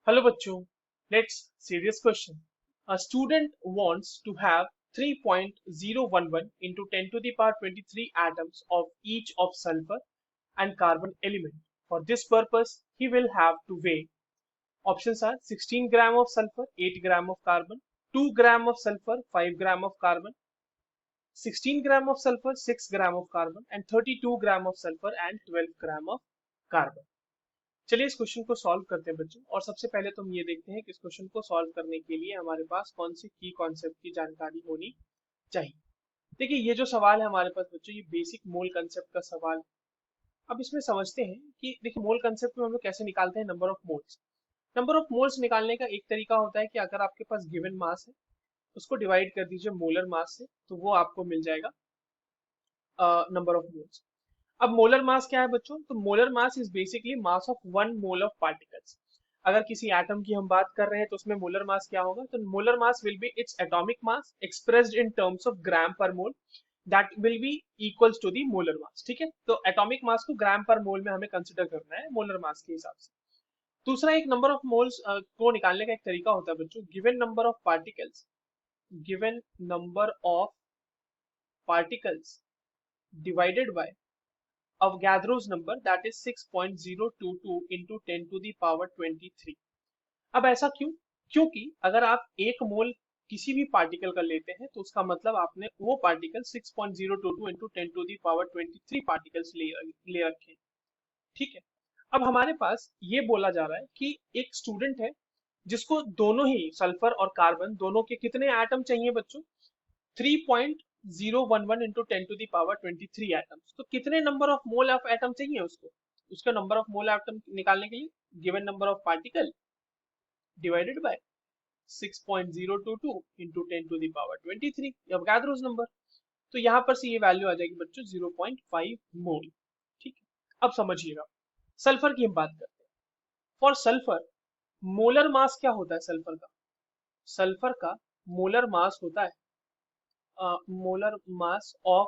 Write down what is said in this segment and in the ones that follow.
Hello bachcho, let's see this question. A student wants to have 3.011 into 10 to the power 23 atoms of each of sulfur and carbon element. For this purpose, he will have to weigh. Options are 16 gram of sulfur, 8 gram of carbon, 2 gram of sulfur, 5 gram of carbon, 16 gram of sulfur, 6 gram of carbon and 32 gram of sulfur and 12 gram of carbon. चलिए इस question को solve करते हैं बच्चों। और सबसे पहले तो हम ये देखते हैं कि इस क्वेश्चन को सॉल्व करने के लिए हमारे पास कौन सी की कॉन्सेप्ट की जानकारी होनी चाहिए। देखिए ये जो सवाल है हमारे पास बच्चों, ये बेसिक मोल कंसेप्ट का सवाल है। अब इसमें समझते हैं कि देखिए मोल कंसेप्ट में हम लोग कैसे निकालते हैं number of moles. Number of moles निकालने का एक तरीका होता है कि अगर आपके पास गिवन मास है उसको डिवाइड कर दीजिए मोलर मास से, तो वो आपको मिल जाएगा नंबर ऑफ मोल्स। अब मोलर मास क्या है बच्चों? तो molar mass is basically mass of one mole of particles. अगर किसी एटम की हम बात कर रहे हैं तो उसमें मोलर मास क्या होगा? तो molar mass will be its atomic mass expressed in terms of gram per mole, that will be equals to the molar mass. ठीक है, तो एटॉमिक मास को ग्राम पर मोल में हमें कंसिडर करना है मोलर मास के हिसाब से। दूसरा एक नंबर ऑफ मोल्स को निकालने का एक तरीका होता है बच्चों, given number of particles, given number of particles divided by Avogadro's number, that is 6.022 into 10 to the power 23। अब ऐसा क्यों? क्योंकि अगर आप एक मोल किसी भी पार्टिकल का लेते हैं तो उसका मतलब आपने वो particle 6.022 into 10 to the power 23 particles ले रखे हैं। ठीक है, अब हमारे पास ये बोला जा रहा है कि एक स्टूडेंट है जिसको दोनों ही सल्फर और कार्बन दोनों के कितने एटम चाहिए बच्चों? 3.011 into 10 to the power 23 atoms. तो कितने number of mole of atom चाहिए उसको? उसका नंबर ऑफ मोल एटम निकालने के लिए given number of particle divided by 6.022 into 10 to the power 23, Avogadro's number. तो यहां पर से ये वैल्यू आ जाएगी बच्चों 0.5 मोल। ठीक है, अब समझिएगा सल्फर की हम बात करते हैं। फॉर सल्फर मोलर मास क्या होता है सल्फर का? सल्फर का मोलर मास होता है molar mass of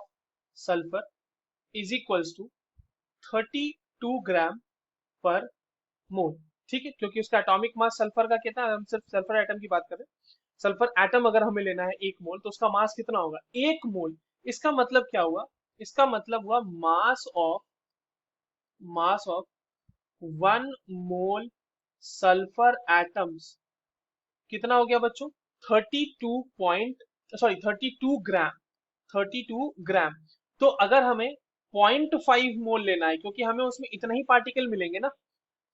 sulphur is equals to 32 gram per mole. ठीक है, क्योंकि उसका एटॉमिक मास सल्फर का कितना है, हम सिर्फ सल्फर एटम की बात कर रहे हैं। सल्फर एटम अगर हमें लेना है एक मोल तो उसका मास कितना होगा? एक मोल। इसका मतलब क्या हुआ? इसका मतलब हुआ mass of 1 mole sulphur atoms कितना हो गया बच्चों? 32 ग्राम। 32 ग्राम। तो अगर हमें 0.5 मोल लेना है, क्योंकि हमें उसमें इतना ही पार्टिकल मिलेंगे ना,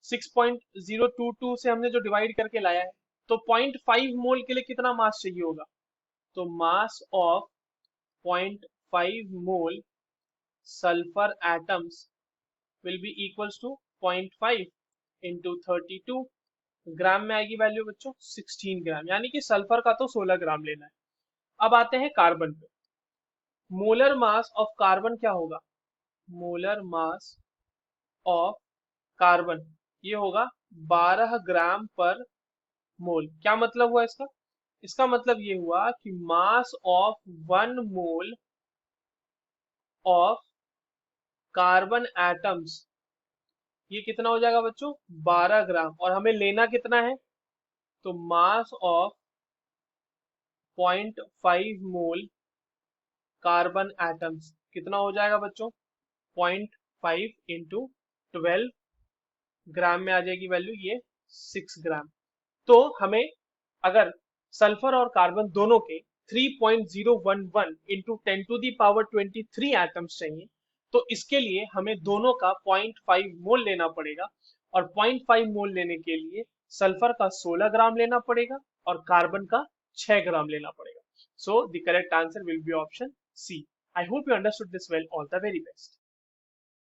6.022 से हमने जो डिवाइड करके लाया है, तो 0.5 मोल के लिए कितना मास चाहिए होगा? तो mass of 0.5 mole sulphur atoms will be equals to 0.5 into 32 gram में आएगी वैल्यू बच्चों 16 ग्राम, यानी कि सल्फर का तो 16 ग्राम लेना है। अब आते हैं कार्बन पे। मोलर मास ऑफ कार्बन क्या होगा? मोलर मास ऑफ कार्बन ये होगा 12 ग्राम पर मोल। क्या मतलब हुआ इसका? इसका मतलब ये हुआ कि mass of 1 mole of carbon atoms ये कितना हो जाएगा बच्चों? 12 ग्राम। और हमें लेना कितना है? तो mass of 0.5 mole carbon atoms कितना हो जाएगा बच्चों? 0.5 इंटू 12 ग्राम में आ जाएगी वैल्यू ये 6 ग्राम। तो हमें अगर सल्फर और कार्बन दोनों के 3.011 into 10 to the power 23 atoms चाहिए, तो इसके लिए हमें दोनों का 0.5 मोल लेना पड़ेगा। और 0.5 मोल लेने के लिए सल्फर का 16 ग्राम लेना पड़ेगा और कार्बन का 6 ग्राम लेना पड़ेगा। So the correct answer will be option C. I hope you understood this well. All the very best.